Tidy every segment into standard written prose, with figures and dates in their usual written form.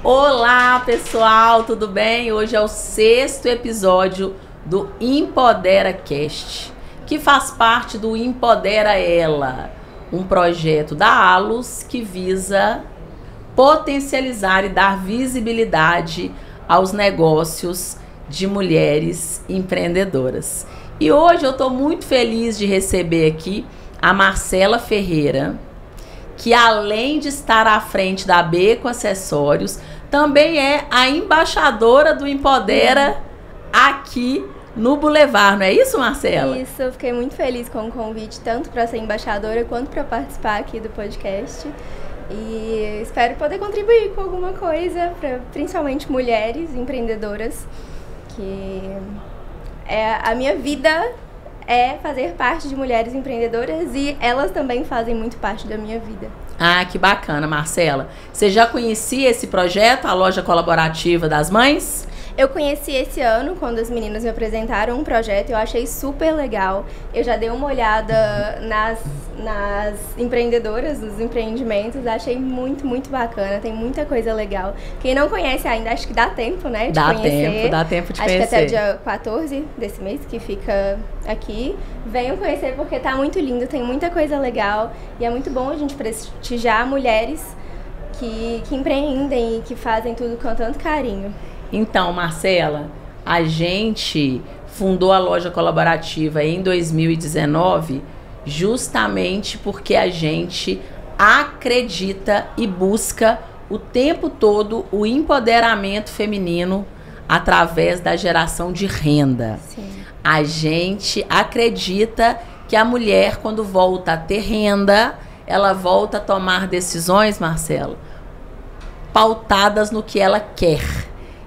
Olá, pessoal, tudo bem? Hoje é o 6º episódio do Empodera Cast, que faz parte do Empodera Ela, um projeto da ALUS que visa potencializar e dar visibilidade aos negócios de mulheres empreendedoras. E hoje eu estou muito feliz de receber aqui a Marcela Ferreira, que além de estar à frente da Beco Acessórios, também é a embaixadora do Empodera aqui no Boulevard, não é isso, Marcela? Isso, eu fiquei muito feliz com o convite, tanto para ser embaixadora quanto para participar aqui do podcast. E espero poder contribuir com alguma coisa para principalmente mulheres empreendedoras, que a minha vida é fazer parte de mulheres empreendedoras e elas também fazem muito parte da minha vida. Ah, que bacana, Marcela. Você já conhecia esse projeto, a Loja Colaborativa das Mães? Eu conheci esse ano, quando as meninas me apresentaram um projeto, eu achei super legal. Eu já dei uma olhada nas empreendedoras, nos empreendimentos, achei muito, muito bacana, tem muita coisa legal. Quem não conhece ainda, acho que dá tempo, né, de conhecer. Dá tempo de conhecer. Acho que até o dia 14 desse mês, que fica aqui. Venham conhecer porque tá muito lindo, tem muita coisa legal. E é muito bom a gente prestigiar mulheres que empreendem e que fazem tudo com tanto carinho. Então, Marcela, a gente fundou a Loja Colaborativa em 2019 justamente porque a gente acredita e busca o tempo todo o empoderamento feminino através da geração de renda. Sim. A gente acredita que a mulher, quando volta a ter renda, ela volta a tomar decisões, Marcela, pautadas no que ela quer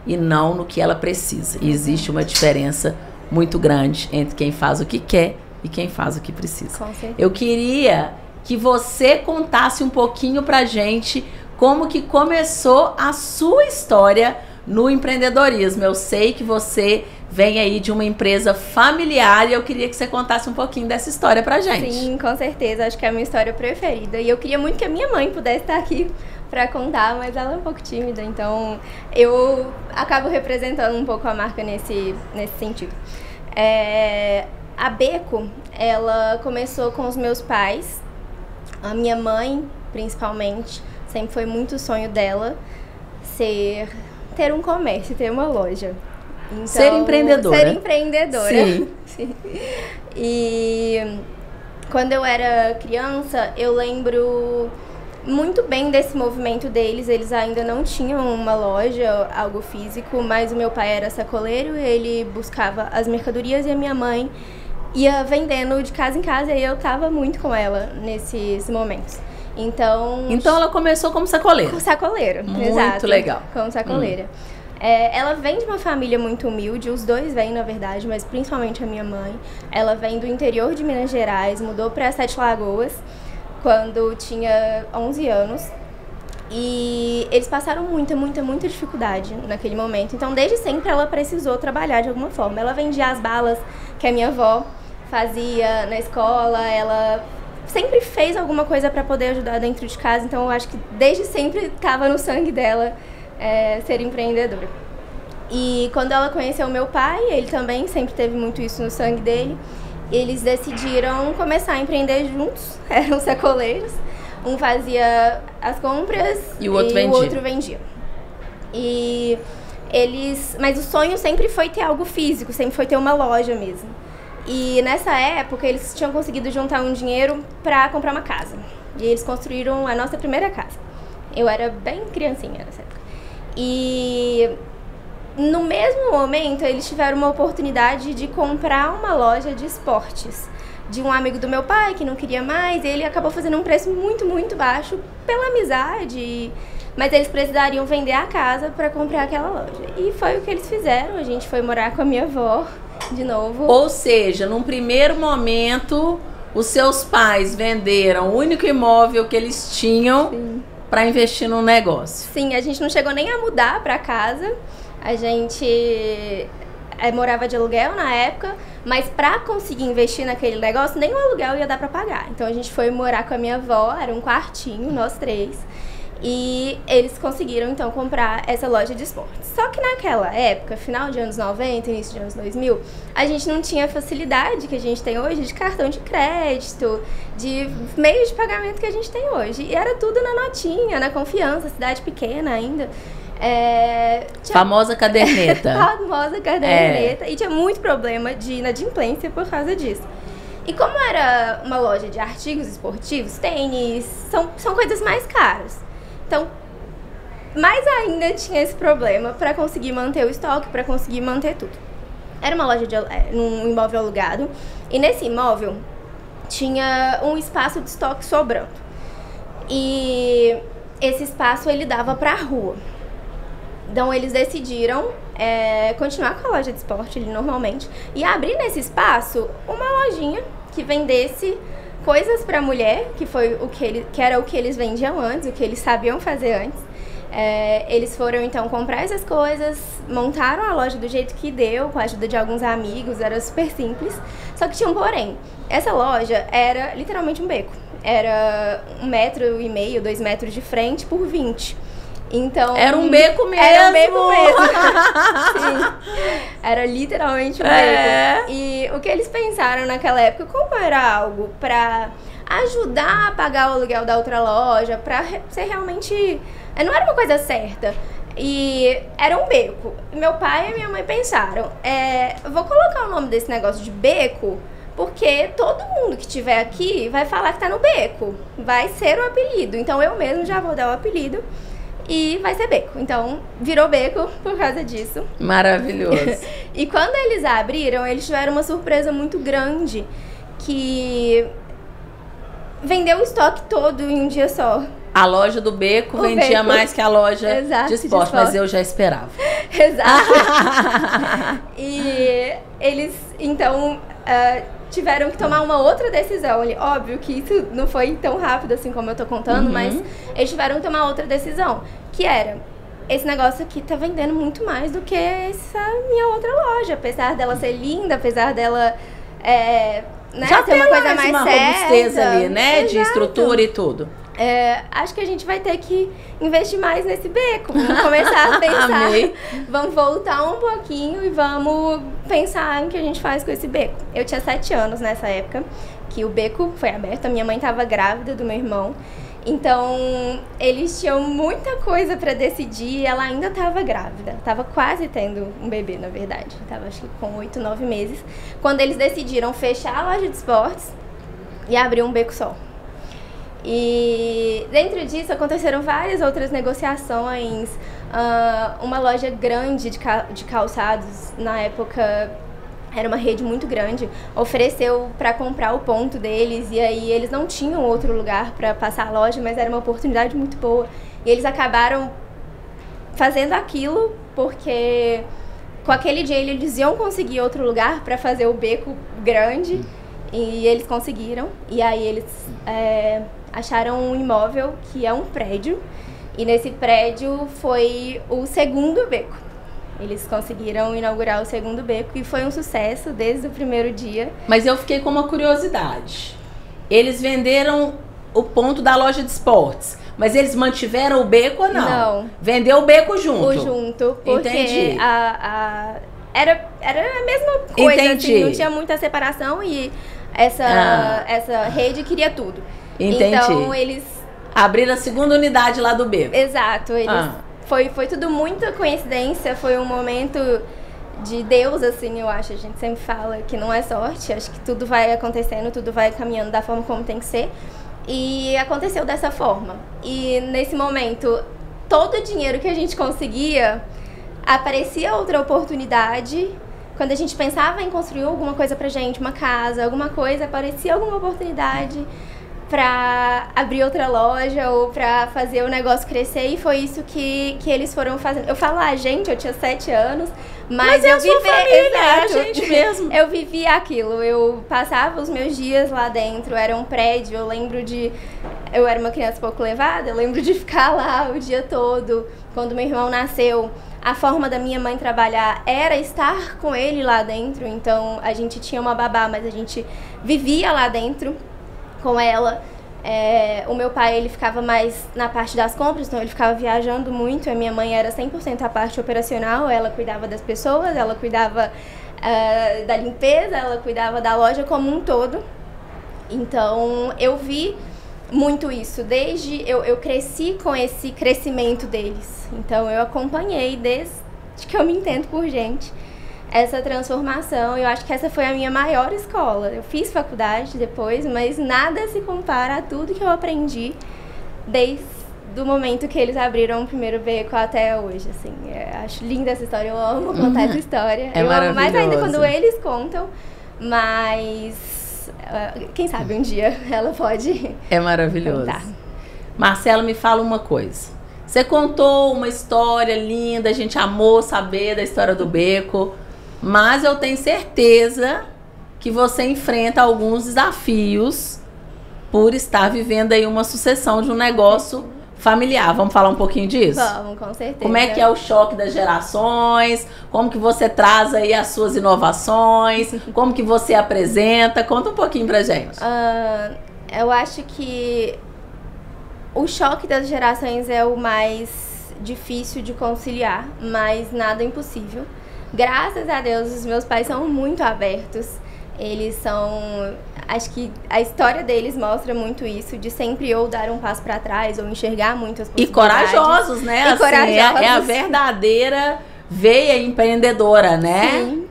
e não no que ela precisa. E existe uma diferença muito grande entre quem faz o que quer e quem faz o que precisa. Com certeza. Eu queria que você contasse um pouquinho pra gente como que começou a sua história no empreendedorismo. Eu sei que você vem aí de uma empresa familiar e eu queria que você contasse um pouquinho dessa história pra gente. Sim, com certeza. Acho que é a minha história preferida. E eu queria muito que a minha mãe pudesse estar aqui para contar, mas ela é um pouco tímida, então eu acabo representando um pouco a marca nesse sentido. A Beco, ela começou com os meus pais, a minha mãe, principalmente, sempre foi muito o sonho dela ter um comércio, ter uma loja. Então, ser empreendedora. Ser empreendedora. Sim. Sim. E quando eu era criança, eu lembro muito bem desse movimento deles. Eles ainda não tinham uma loja, algo físico, mas o meu pai era sacoleiro, ele buscava as mercadorias e a minha mãe ia vendendo de casa em casa e eu tava muito com ela nesses momentos. Então ela começou como sacoleira. Como sacoleira, muito exato. Legal. Como sacoleira. Ela vem de uma família muito humilde, os dois vêm, na verdade, mas principalmente a minha mãe. Ela vem do interior de Minas Gerais, mudou para Sete Lagoas quando tinha 11 anos. E eles passaram muita dificuldade naquele momento. Então, desde sempre, ela precisou trabalhar de alguma forma. Ela vendia as balas que a minha avó fazia na escola, ela sempre fez alguma coisa para poder ajudar dentro de casa. Então, eu acho que desde sempre estava no sangue dela ser empreendedora. E quando ela conheceu o meu pai, ele também sempre teve muito isso no sangue dele. Eles decidiram começar a empreender juntos, eram sacoleiros. Um fazia as compras e o outro vendia. Mas o sonho sempre foi ter algo físico, sempre foi ter uma loja mesmo. E nessa época eles tinham conseguido juntar um dinheiro para comprar uma casa. E eles construíram a nossa primeira casa. Eu era bem criancinha nessa época. E no mesmo momento, eles tiveram uma oportunidade de comprar uma loja de esportes de um amigo do meu pai, que não queria mais. Ele acabou fazendo um preço muito baixo pela amizade, mas eles precisariam vender a casa para comprar aquela loja. E foi o que eles fizeram. A gente foi morar com a minha avó de novo. Ou seja, num primeiro momento, os seus pais venderam o único imóvel que eles tinham para investir no negócio. Sim, a gente não chegou nem a mudar para casa. A gente morava de aluguel na época, mas para conseguir investir naquele negócio, nem o aluguel ia dar para pagar. Então a gente foi morar com a minha avó, era um quartinho, nós três. E eles conseguiram, então, comprar essa loja de esportes. Só que naquela época, final de anos 90, início de anos 2000, a gente não tinha a facilidade que a gente tem hoje de cartão de crédito, de meios de pagamento que a gente tem hoje. E era tudo na notinha, na confiança, cidade pequena ainda. Famosa caderneta. Famosa caderneta. E tinha muito problema de inadimplência por causa disso. E como era uma loja de artigos esportivos, tênis, são coisas mais caras. Então, mais ainda tinha esse problema para conseguir manter o estoque, para conseguir manter tudo. Era uma loja num imóvel alugado, e nesse imóvel tinha um espaço de estoque sobrando. E esse espaço ele dava para a rua. Então eles decidiram continuar com a loja de esporte ali normalmente e abrir nesse espaço uma lojinha que vendesse coisas para mulher, que era o que eles vendiam antes, o que eles sabiam fazer antes. Eles foram então comprar essas coisas, montaram a loja do jeito que deu, com a ajuda de alguns amigos, era super simples. Só que tinha um porém, essa loja era literalmente um beco. Era 1,5 metro, 2 metros de frente por 20. Então, era um beco mesmo. Era um beco mesmo. Sim. Era literalmente um beco. E o que eles pensaram naquela época, como era algo pra ajudar a pagar o aluguel da outra loja, pra ser realmente... Não era uma coisa certa. E era um beco. Meu pai e minha mãe pensaram, vou colocar o nome desse negócio de beco, porque todo mundo que estiver aqui vai falar que tá no beco. Vai ser o apelido. Então eu mesmo já vou dar o apelido. E vai ser beco. Então, virou beco por causa disso. Maravilhoso. E quando eles abriram, eles tiveram uma surpresa muito grande, que vendeu o estoque todo em um dia só. A loja do beco vendia mais que a loja de esporte, mas eu já esperava. Exato. E eles, então... tiveram que tomar uma outra decisão. Óbvio que isso não foi tão rápido assim como eu tô contando, mas eles tiveram que tomar outra decisão, que era, esse negócio aqui tá vendendo muito mais do que essa minha outra loja, apesar dela ser linda, apesar dela já ser uma coisa mais uma certa, robustez ali, né? Exato. De estrutura e tudo. Acho que a gente vai ter que investir mais nesse beco. Vamos começar a pensar. Amei. Vamos voltar um pouquinho e vamos pensar em que a gente faz com esse beco. Eu tinha 7 anos nessa época que o beco foi aberto. A minha mãe estava grávida do meu irmão. Então, eles tinham muita coisa para decidir e ela ainda estava grávida. Estava quase tendo um bebê, na verdade. Estava, acho que, com 8, 9 meses. Quando eles decidiram fechar a loja de esportes e abrir um beco só. E dentro disso aconteceram várias outras negociações. Uma loja grande de calçados, na época era uma rede muito grande, ofereceu para comprar o ponto deles, e aí eles não tinham outro lugar para passar a loja, mas era uma oportunidade muito boa. E eles acabaram fazendo aquilo porque com aquele dia eles iam conseguir outro lugar para fazer o beco grande, e eles conseguiram. E aí eles acharam um imóvel que é um prédio, e nesse prédio foi o segundo beco. Eles conseguiram inaugurar o segundo beco e foi um sucesso desde o primeiro dia. Mas eu fiquei com uma curiosidade. Eles venderam o ponto da loja de esportes, mas eles mantiveram o beco ou não? Não. Vendeu o beco junto? O junto, porque entendi. Era a mesma coisa, entendi. Assim, não tinha muita separação e essa rede queria tudo. Entendi. Então eles... abriram a segunda unidade lá do beco. Exato, eles... Foi tudo muita coincidência, foi um momento de Deus, assim, eu acho. A gente sempre fala que não é sorte, acho que tudo vai acontecendo, tudo vai caminhando da forma como tem que ser. E aconteceu dessa forma. E nesse momento, todo o dinheiro que a gente conseguia, aparecia outra oportunidade. Quando a gente pensava em construir alguma coisa pra gente, uma casa, alguma coisa, aparecia alguma oportunidade pra abrir outra loja ou pra fazer o negócio crescer, e foi isso que eles foram fazendo. Eu falo, gente, eu tinha 7 anos, mas eu vivi... Família, a gente mesmo. Eu vivia aquilo, eu passava os meus dias lá dentro, era um prédio, eu era uma criança pouco levada, eu lembro de ficar lá o dia todo. Quando meu irmão nasceu, a forma da minha mãe trabalhar era estar com ele lá dentro, então a gente tinha uma babá, mas a gente vivia lá dentro com ela. O meu pai, ele ficava mais na parte das compras, então ele ficava viajando muito. A minha mãe era 100% a parte operacional, ela cuidava das pessoas, ela cuidava da limpeza, ela cuidava da loja como um todo. Então, eu vi muito isso, eu cresci com esse crescimento deles. Então, eu acompanhei desde que eu me entendo por gente essa transformação. Eu acho que essa foi a minha maior escola. Eu fiz faculdade depois, mas nada se compara a tudo que eu aprendi desde o momento que eles abriram o primeiro beco até hoje, assim. Eu acho linda essa história, eu amo contar essa história. É eu amo mais ainda quando maravilhoso. eles contam, mas quem sabe um dia ela pode É maravilhoso. contar. Marcelo, me fala uma coisa. Você contou uma história linda, a gente amou saber da história do beco, mas eu tenho certeza que você enfrenta alguns desafios por estar vivendo aí uma sucessão de um negócio familiar. Vamos falar um pouquinho disso? Vamos, com certeza. Como é que é o choque das gerações? Como que você traz aí as suas inovações? Como que você apresenta? Conta um pouquinho pra gente. Eu acho que o choque das gerações é o mais difícil de conciliar, mas nada impossível. Graças a Deus, os meus pais são muito abertos. Eles são... Acho que a história deles mostra muito isso, de sempre ou dar um passo para trás, ou enxergar muitas E possibilidades. corajosos, né? E Assim, corajosos. É a verdadeira veia empreendedora, né? Sim.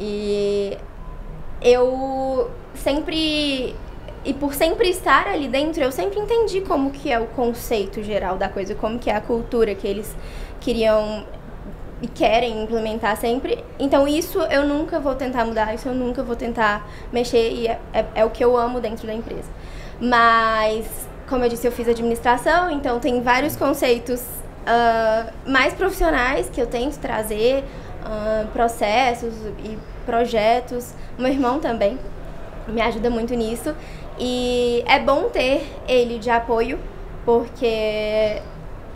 E eu sempre... E por sempre estar ali dentro, eu sempre entendi como que é o conceito geral da coisa, como que é a cultura que eles queriam e querem implementar sempre. Então isso eu nunca vou tentar mudar, isso eu nunca vou tentar mexer, e é o que eu amo dentro da empresa. Mas, como eu disse, eu fiz administração, então tem vários conceitos mais profissionais que eu tento trazer, processos e projetos. O meu irmão também me ajuda muito nisso. E é bom ter ele de apoio, porque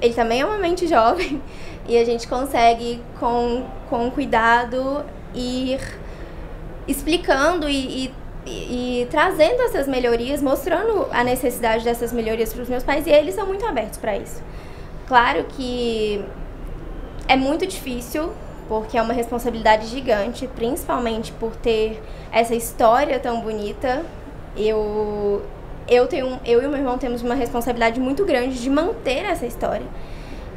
ele também é uma mente jovem e a gente consegue, com cuidado, ir explicando e trazendo essas melhorias, mostrando a necessidade dessas melhorias para os meus pais, e eles são muito abertos para isso. Claro que é muito difícil, porque é uma responsabilidade gigante, principalmente por ter essa história tão bonita. Eu e o meu irmão temos uma responsabilidade muito grande de manter essa história.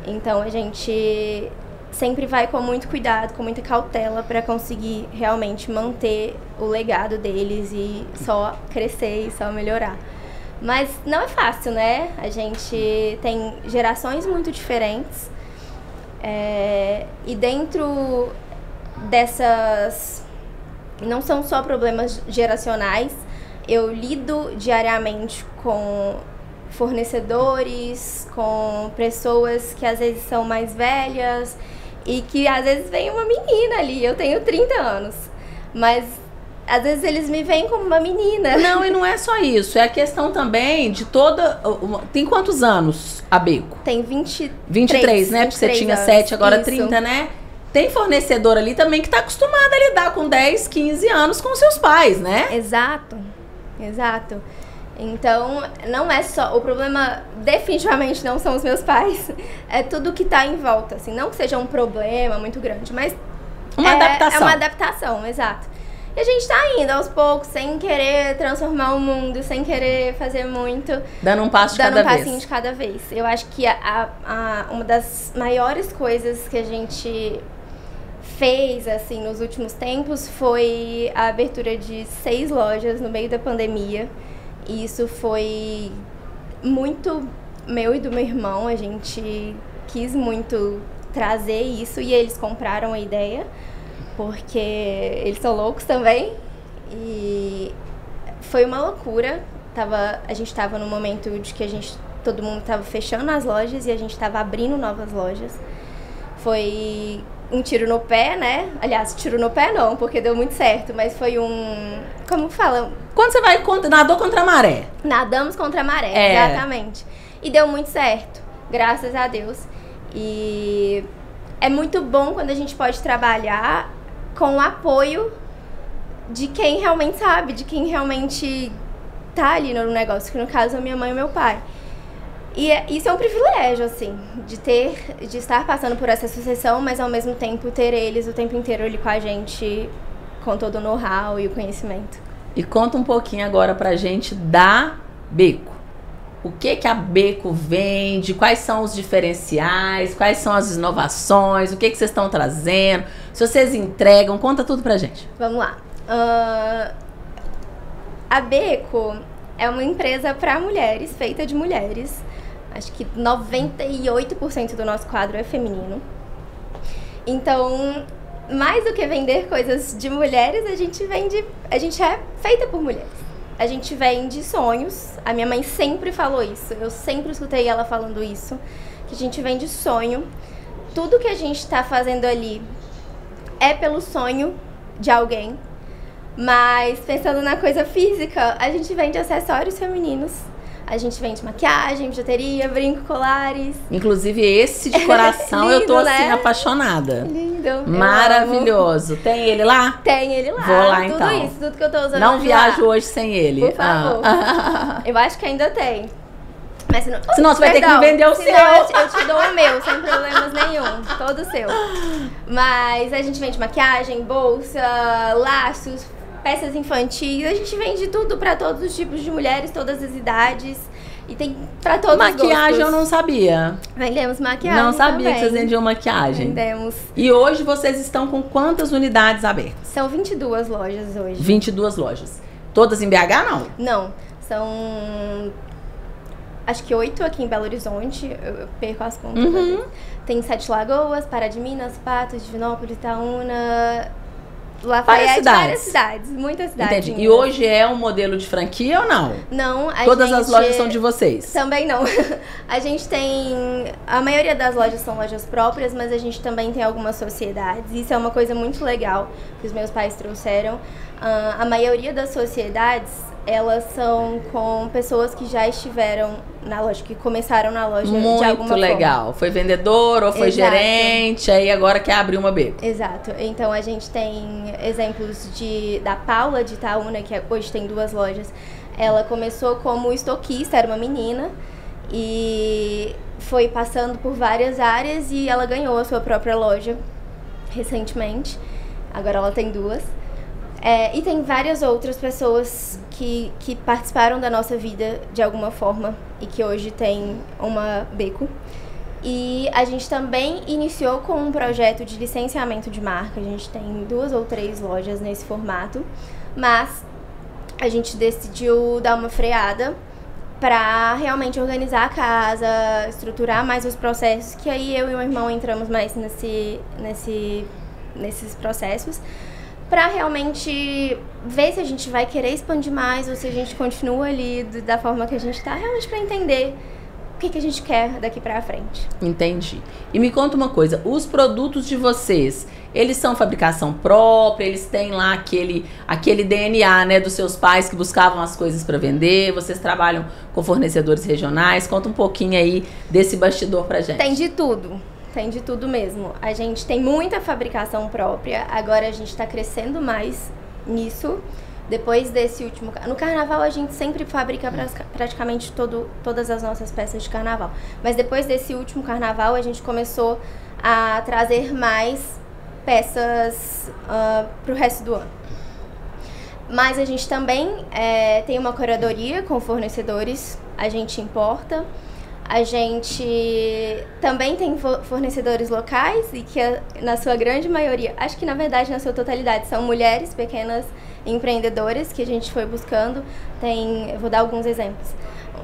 Então a gente sempre vai com muito cuidado, com muita cautela, para conseguir realmente manter o legado deles e só crescer e só melhorar. Mas não é fácil, né? A gente tem gerações muito diferentes, e dentro dessas... Não são só problemas geracionais. Eu lido diariamente com fornecedores, com pessoas que às vezes são mais velhas e que às vezes vem uma menina ali. Eu tenho 30 anos, mas às vezes eles me veem como uma menina. Não, e não é só isso. É a questão também de toda... Tem quantos anos a Beco? Tem 23, 23, né? Porque você tinha anos. 7, agora Isso. 30, né? Tem fornecedor ali também que tá acostumado a lidar com 10, 15 anos com seus pais, né? Exato. Então, não é só... O problema definitivamente não são os meus pais. É tudo que tá em volta, assim. Não que seja um problema muito grande, mas... Uma adaptação. É uma adaptação, exato. E a gente tá indo aos poucos, sem querer transformar o mundo, sem querer fazer muito. Dando um passo de Dando cada um vez. passinho de cada vez. Eu acho que uma das maiores coisas que a gente fez, assim, nos últimos tempos foi a abertura de 6 lojas no meio da pandemia. E isso foi muito meu e do meu irmão. A gente quis muito trazer isso e eles compraram a ideia, porque eles são loucos também. E foi uma loucura. A gente estava num momento de que todo mundo estava fechando as lojas e a gente estava abrindo novas lojas. Foi um tiro no pé, né? Aliás, tiro no pé não, porque deu muito certo, mas foi como fala? Quando você vai nadou contra a maré. Nadamos contra a maré, exatamente. E deu muito certo, graças a Deus. E é muito bom quando a gente pode trabalhar com o apoio de quem realmente sabe, de quem realmente tá ali no negócio, que no caso é minha mãe e meu pai. E isso é um privilégio, assim, de estar passando por essa sucessão, mas ao mesmo tempo ter eles o tempo inteiro ali com a gente, com todo o know-how e o conhecimento. E conta um pouquinho agora pra gente da Beco. O que a Beco vende? Quais são os diferenciais? Quais são as inovações? O que vocês estão trazendo? Se vocês entregam, conta tudo pra gente. Vamos lá. A Beco é uma empresa para mulheres, feita de mulheres. Acho que 98% do nosso quadro é feminino. Então, mais do que vender coisas de mulheres, a gente é feita por mulheres. A gente vende sonhos. A minha mãe sempre falou isso. Eu sempre escutei ela falando isso. Que a gente vende sonho. Tudo que a gente está fazendo ali é pelo sonho de alguém. Mas pensando na coisa física, a gente vende acessórios femininos. A gente vende maquiagem, bijuteria, brinco, colares. Inclusive esse de coração, lindo, eu tô assim, né? Apaixonada. Lindo. Maravilhoso. Tem ele lá? Tem ele lá. Vou lá tudo então. Isso, tudo que eu tô usando. Não viajo hoje sem ele. Por favor. Eu acho que ainda tem. Mas senão você vai ter que me vender o seu. Eu te dou o meu, sem problemas nenhum. Todo seu. Mas a gente vende maquiagem, bolsa, laços, peças infantis. A gente vende tudo pra todos os tipos de mulheres, todas as idades. E tem pra todos os gostos. Maquiagem eu não sabia. Vendemos maquiagem. Não sabia também. Que vocês vendiam maquiagem. Vendemos. E hoje vocês estão com quantas unidades abertas? São 22 lojas hoje. 22 lojas. Todas em BH, não? Não. São... acho que 8 aqui em Belo Horizonte. Eu perco as contas. Tem 7 Lagoas, Pará de Minas, Patos, Divinópolis, Itaúna... Lafayette, várias cidades, muitas cidades. Entendi. E hoje é um modelo de franquia ou não? Não, Todas as lojas são de vocês? Também não. A gente tem... a maioria das lojas são lojas próprias, mas a gente também tem algumas sociedades. Isso é uma coisa muito legal que os meus pais trouxeram. A maioria das sociedades, elas são com pessoas que já estiveram na loja, que começaram na loja de alguma forma. Muito legal. Foi vendedor ou foi gerente, aí agora quer abrir uma Beco. Exato. Então a gente tem exemplos da Paula de Itaúna, que hoje tem 2 lojas. Ela começou como estoquista, era uma menina, e foi passando por várias áreas e ela ganhou a sua própria loja recentemente. Agora ela tem 2. E tem várias outras pessoas que participaram da nossa vida de alguma forma e que hoje tem uma Beco. E a gente também iniciou com um projeto de licenciamento de marca. A gente tem 2 ou 3 lojas nesse formato, mas a gente decidiu dar uma freada para realmente organizar a casa, estruturar mais os processos, que aí eu e o meu irmão entramos mais nesses processos, para realmente ver se a gente vai querer expandir mais ou se a gente continua ali da forma que a gente está, realmente para entender o que a gente quer daqui para frente. Entendi. E me conta uma coisa, os produtos de vocês, eles são fabricação própria, eles têm lá aquele DNA, né, dos seus pais que buscavam as coisas para vender, vocês trabalham com fornecedores regionais? Conta um pouquinho aí desse bastidor pra gente. Tem de tudo. Tem de tudo mesmo. A gente tem muita fabricação própria. Agora a gente está crescendo mais nisso. Depois desse último... No carnaval a gente sempre fabrica praticamente todas as nossas peças de carnaval. Mas depois desse último carnaval a gente começou a trazer mais peças pro resto do ano. Mas a gente também tem uma curadoria com fornecedores. A gente importa. A gente também tem fornecedores locais e que na sua grande maioria, acho que na verdade na sua totalidade, são mulheres pequenas empreendedoras que a gente foi buscando. Eu vou dar alguns exemplos.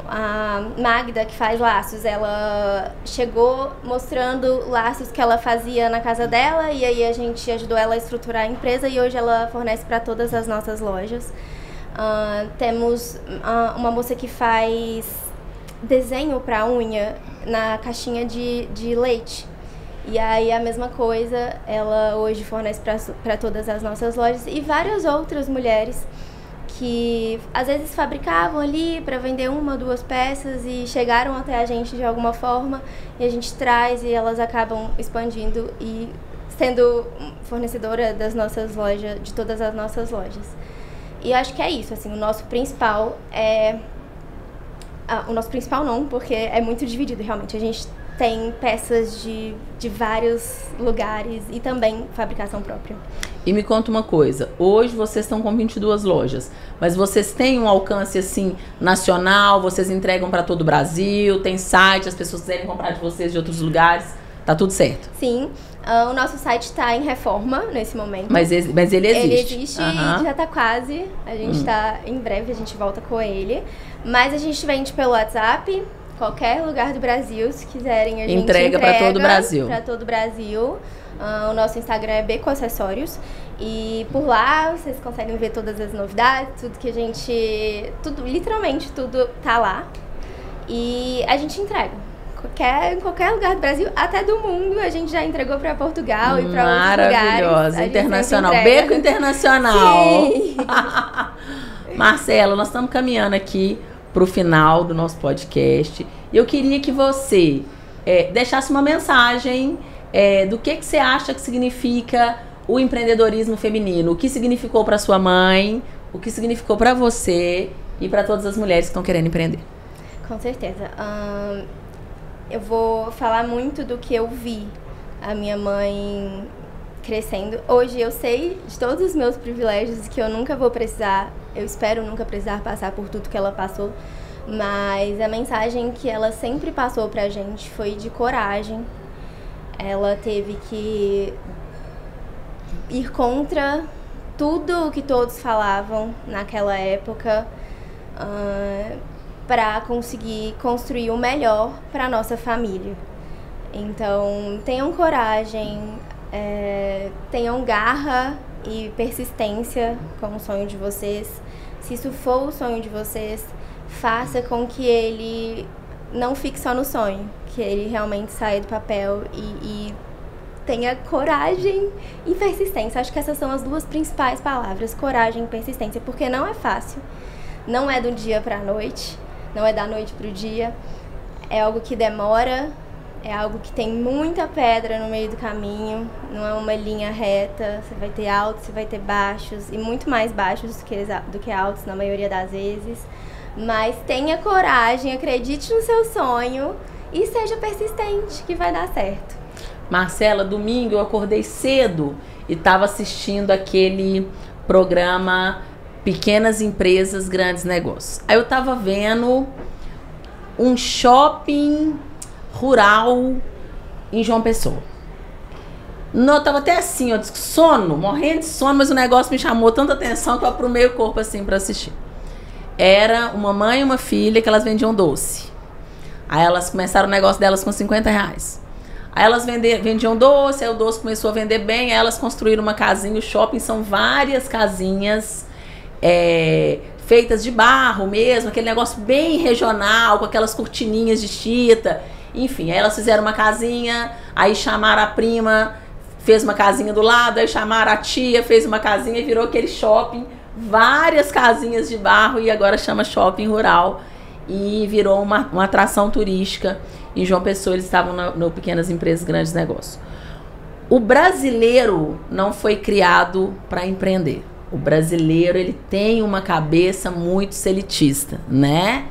A Magda, que faz laços, ela chegou mostrando laços que ela fazia na casa dela e aí a gente ajudou ela a estruturar a empresa e hoje ela fornece para todas as nossas lojas. Temos uma moça que faz desenho para unha na caixinha de leite. E aí a mesma coisa, ela hoje fornece para todas as nossas lojas e várias outras mulheres que às vezes fabricavam ali para vender 1 ou 2 peças e chegaram até a gente de alguma forma e a gente traz e elas acabam expandindo e sendo fornecedora das nossas lojas, de todas as nossas lojas. E eu acho que é isso, assim, o nosso principal é... o nosso principal não, porque é muito dividido, realmente. A gente tem peças de vários lugares e também fabricação própria. E me conta uma coisa, hoje vocês estão com 22 lojas, mas vocês têm um alcance assim nacional, vocês entregam para todo o Brasil, tem site, as pessoas quiserem comprar de vocês de outros lugares, tá tudo certo? Sim, o nosso site está em reforma nesse momento. Mas ele existe? Ele existe e já tá quase, a gente tá, em breve a gente volta com ele, mas a gente vende pelo WhatsApp, qualquer lugar do Brasil, se quiserem a gente entrega para todo o Brasil. Para todo o Brasil. O nosso Instagram é Beco Acessórios e por lá vocês conseguem ver todas as novidades, tudo que a gente... literalmente tudo tá lá. E a gente entrega. Em qualquer lugar do Brasil, até do mundo, a gente já entregou para Portugal e para outros lugares. Maravilhosa, internacional. Beco internacional. Sim. Marcela, nós estamos caminhando aqui para o final do nosso podcast. E eu queria que você deixasse uma mensagem do que você acha que significa o empreendedorismo feminino. O que significou para sua mãe, o que significou para você e para todas as mulheres que estão querendo empreender. Com certeza. Eu vou falar muito do que eu vi a minha mãe crescendo. Hoje eu sei de todos os meus privilégios que eu nunca vou precisar, eu espero nunca precisar passar por tudo que ela passou, mas a mensagem que ela sempre passou pra gente foi de coragem. Ela teve que ir contra tudo o que todos falavam naquela época para conseguir construir o melhor para nossa família. Então, tenham coragem, tenham garra e persistência com o sonho de vocês. Se isso for o sonho de vocês, faça com que ele não fique só no sonho, que ele realmente saia do papel e tenha coragem e persistência. Acho que essas são as duas principais palavras, coragem e persistência, porque não é fácil, não é do dia para a noite, não é da noite para o dia, é algo que demora, é algo que tem muita pedra no meio do caminho, não é uma linha reta, você vai ter altos, você vai ter baixos, e muito mais baixos do que altos na maioria das vezes. Mas tenha coragem, acredite no seu sonho e seja persistente, que vai dar certo. Marcela, domingo eu acordei cedo e estava assistindo aquele programa Pequenas Empresas, Grandes Negócios. Aí eu estava vendo um shopping rural em João Pessoa. Eu tava até assim, ó, sono, morrendo de sono, mas o negócio me chamou tanta atenção que eu aprumei o corpo assim para assistir. Era uma mãe e uma filha que elas vendiam doce. Aí elas começaram o negócio delas com R$50. Aí elas vendiam doce, aí o doce começou a vender bem, aí elas construíram uma casinha. O shopping são várias casinhas feitas de barro mesmo, aquele negócio bem regional, com aquelas cortininhas de chita. Enfim, aí elas fizeram uma casinha, aí chamaram a prima, fez uma casinha do lado, aí chamaram a tia, fez uma casinha e virou aquele shopping. Várias casinhas de barro e agora chama Shopping Rural e virou uma atração turística. Em João Pessoa eles estavam no Pequenas Empresas, Grandes Negócios. O brasileiro não foi criado para empreender. O brasileiro ele tem uma cabeça muito selitista, né?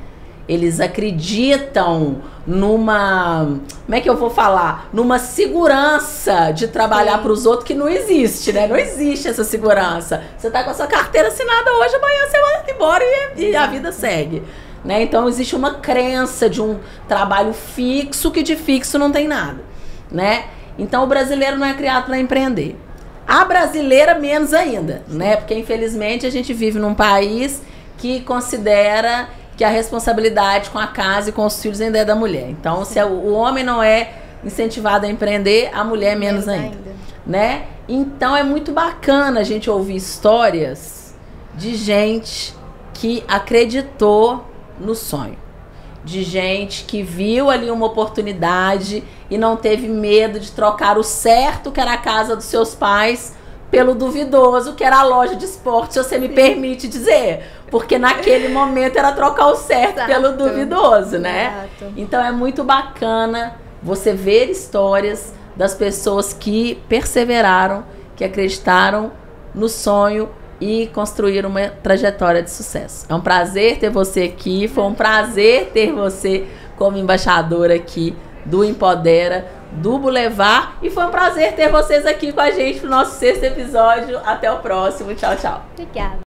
Eles acreditam numa... Como é que eu vou falar? Numa segurança de trabalhar para os outros que não existe, né? Não existe essa segurança. Você tá com a sua carteira assinada hoje, amanhã você vai embora e a vida segue, né? Então existe uma crença de um trabalho fixo que de fixo não tem nada, né? Então o brasileiro não é criado para empreender. A brasileira menos ainda, né? Porque infelizmente a gente vive num país que considera que a responsabilidade com a casa e com os filhos ainda é da mulher. Então, se o homem não é incentivado a empreender, a mulher menos ainda, né? Então, é muito bacana a gente ouvir histórias de gente que acreditou no sonho, de gente que viu ali uma oportunidade e não teve medo de trocar o certo, que era a casa dos seus pais, pelo duvidoso, que era a loja de esporte, se você me permite dizer. Porque naquele momento era trocar o certo pelo duvidoso, né? Exato. Então é muito bacana você ver histórias das pessoas que perseveraram, que acreditaram no sonho e construir uma trajetória de sucesso. É um prazer ter você aqui, foi um prazer ter você como embaixadora aqui do Empodera, do Boulevard, e foi um prazer ter vocês aqui com a gente no nosso 6º episódio. Até o próximo, tchau, tchau. Obrigada.